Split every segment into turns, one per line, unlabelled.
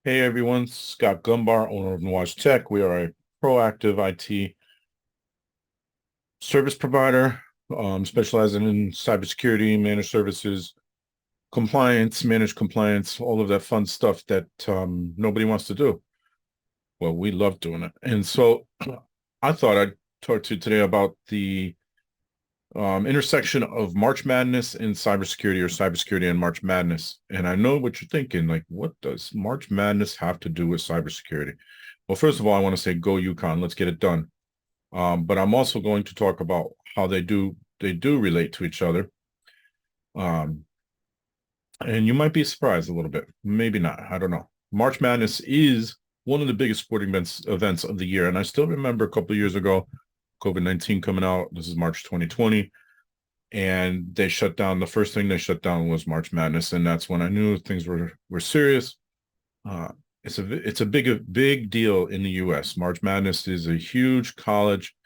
Hey everyone, Scott Gumbar, owner of Nuage Tech. We are a proactive IT service provider, specializing in cybersecurity, managed services, compliance, managed compliance, all of that fun stuff that nobody wants to do. Well, we love doing it. And so I thought I'd talk to you today about the intersection of March Madness and cybersecurity, or cybersecurity and March Madness. And I know what you're thinking, like, what does March Madness have to do with cybersecurity? Well, first of all, I want to say go UConn. Let's get it done. But I'm also going to talk about how they do relate to each other. Um, and you might be surprised a little bit. Maybe not. I don't know. March Madness is one of the biggest sporting events of the year. And I still remember a couple of years ago, COVID-19 coming out. This is March 2020. And they shut down. The first thing they shut down was March Madness. And that's when I knew things were serious. Uh, it's a big deal in the US. March Madness is a huge college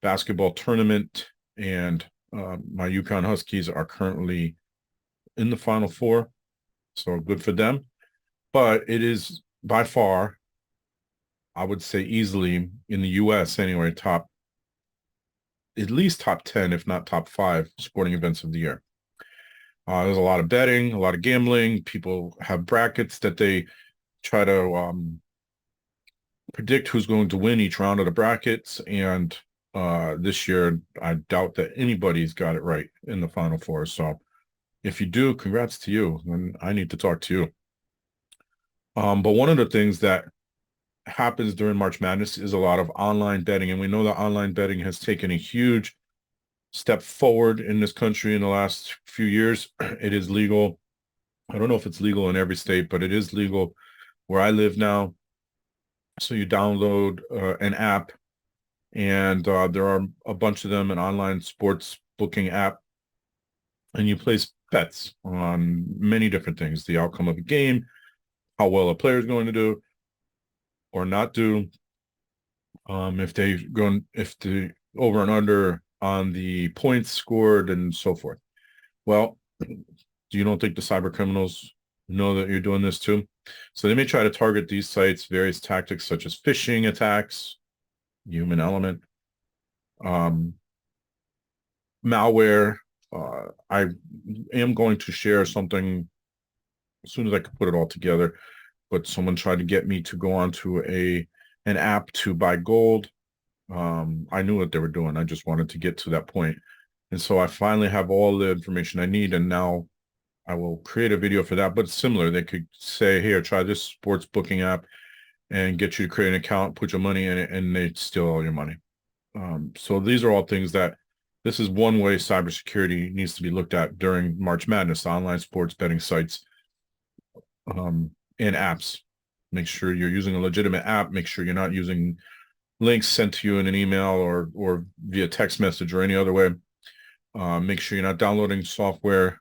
basketball tournament, and my UConn Huskies are currently in the Final Four, so good for them. But it is by far, I would say easily in the US anyway, at least top 10, if not top 5 sporting events of the year. There's a lot of betting, a lot of gambling. People have brackets that they try to predict who's going to win each round of the brackets. And this year, I doubt that anybody's got it right in the Final Four. So if you do, congrats to you. And I need to talk to you. But one of the things that happens during March Madness is a lot of online betting. And we know that online betting has taken a huge step forward in this country in the last few years. It is legal. I don't know if it's legal in every state, but it is legal where I live now. So you download an app, and there are a bunch of them, an online sports booking app, and you place bets on many different things: the outcome of a game, how well a player is going to do or not do, if the over and under on the points scored, and so forth. Well, do you don't think the cyber criminals know that you're doing this too? So they may try to target these sites, various tactics such as phishing attacks, human element, um, malware. I am going to share something as soon as I can put it all together. But someone tried to get me to go onto an app to buy gold. I knew what they were doing. I just wanted to get to that point. And so I finally have all the information I need, and now I will create a video for that. But it's similar. They could say, here, try this sports booking app and get you to create an account, put your money in it, and they steal all your money. So these are all things that this is one way cybersecurity needs to be looked at during March Madness, online sports betting sites, and apps. Make sure you're using a legitimate app. Make sure you're not using links sent to you in an email or via text message or any other way. Make sure you're not downloading software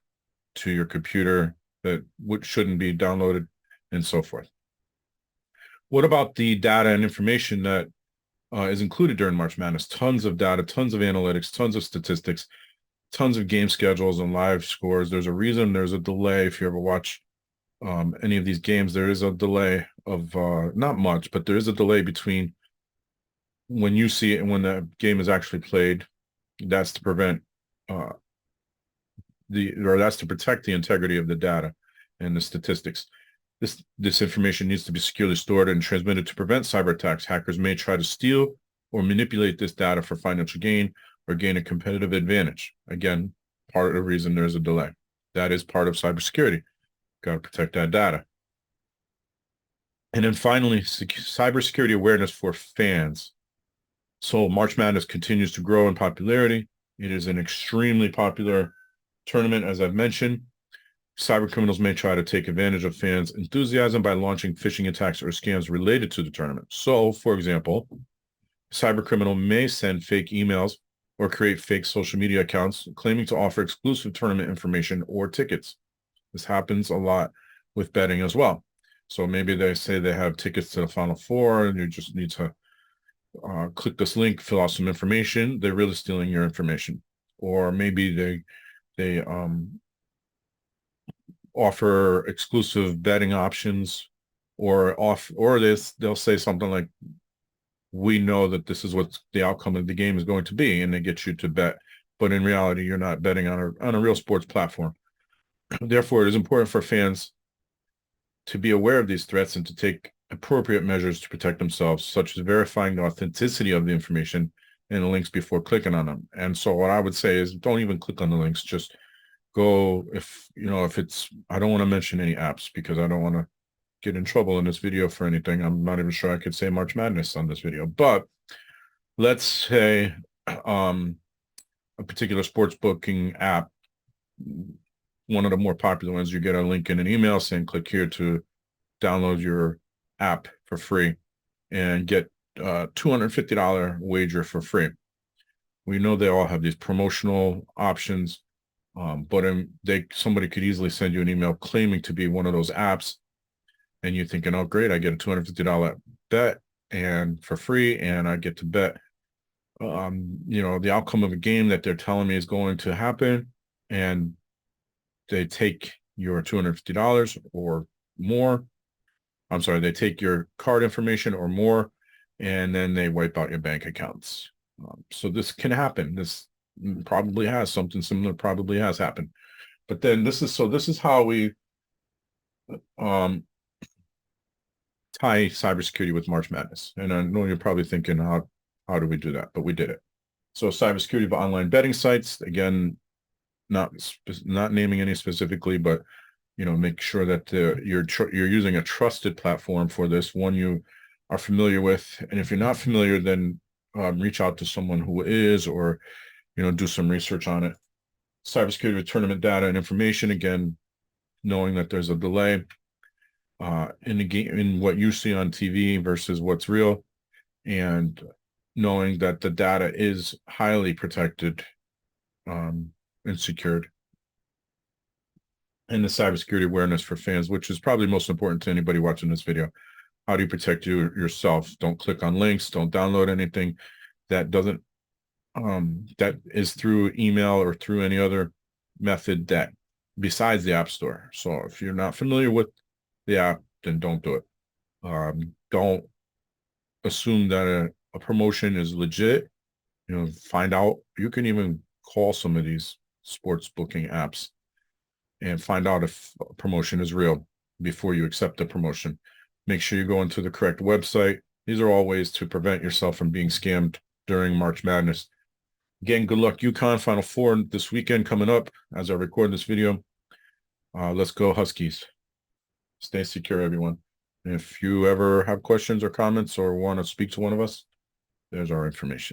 to your computer that shouldn't be downloaded, and so forth. What about the data and information that is included during March Madness? Tons of data, tons of analytics, tons of statistics, tons of game schedules and live scores. There's a reason there's a delay. If you ever watch any of these games, there is a delay of not much, but there is a delay between when you see it and when the game is actually played. That's to prevent that's to protect the integrity of the data and the statistics. This information needs to be securely stored and transmitted to prevent cyber attacks. Hackers may try to steal or manipulate this data for financial gain or gain a competitive advantage. Again, part of the reason there's a delay. That is part of cybersecurity. Got to protect that data. And then finally, cybersecurity awareness for fans. So March Madness continues to grow in popularity. It is an extremely popular tournament, as I've mentioned. Cybercriminals may try to take advantage of fans' enthusiasm by launching phishing attacks or scams related to the tournament. So, for example, a cybercriminal may send fake emails or create fake social media accounts claiming to offer exclusive tournament information or tickets. This happens a lot with betting as well. So maybe they say they have tickets to the Final Four and you just need to click this link, fill out some information. They're really stealing your information. Or maybe they offer exclusive betting options or they'll say something like, we know that this is what the outcome of the game is going to be, and they get you to bet. But in reality, you're not betting on a real sports platform. Therefore, it is important for fans to be aware of these threats and to take appropriate measures to protect themselves, such as verifying the authenticity of the information and the links before clicking on them. And so what I would say is don't even click on the links. Just go, if it's, I don't want to mention any apps because I don't want to get in trouble in this video for anything. I'm not even sure I could say March Madness on this video, but let's say a particular sports booking app, one of the more popular ones, you get a link in an email saying click here to download your app for free and get a $250 wager for free. We know they all have these promotional options, but somebody could easily send you an email claiming to be one of those apps, and you're thinking, oh great, I get a $250 bet and for free, and I get to bet the outcome of a game that they're telling me is going to happen, and they take your $250 or more. I'm sorry, they take your card information or more, and then they wipe out your bank accounts. So this can happen. This probably has, something similar probably has happened. But then this is how we tie cybersecurity with March Madness. And I know you're probably thinking, how do we do that? But we did it. So cybersecurity of online betting sites, again, not naming any specifically, but make sure that you're using a trusted platform for this, one you are familiar with. And if you're not familiar, then reach out to someone who is, or do some research on it. Cybersecurity with tournament data and information, again, knowing that there's a delay in the game, in what you see on TV versus what's real, and knowing that the data is highly protected and secured. And the cybersecurity awareness for fans, which is probably most important to anybody watching this video. How do you protect yourself? Don't click on links. Don't download anything that doesn't that is through email or through any other method that besides the App Store. So if you're not familiar with the app, then don't do it. Don't assume that a promotion is legit. Find out. You can even call some of these sports booking apps and find out if a promotion is real before you accept the promotion. Make sure you go into the correct website. These are all ways to prevent yourself from being scammed during March Madness. Again, good luck UConn Final Four this weekend coming up as I record this video. Let's go Huskies. Stay secure, everyone. If you ever have questions or comments or want to speak to one of us, there's our information.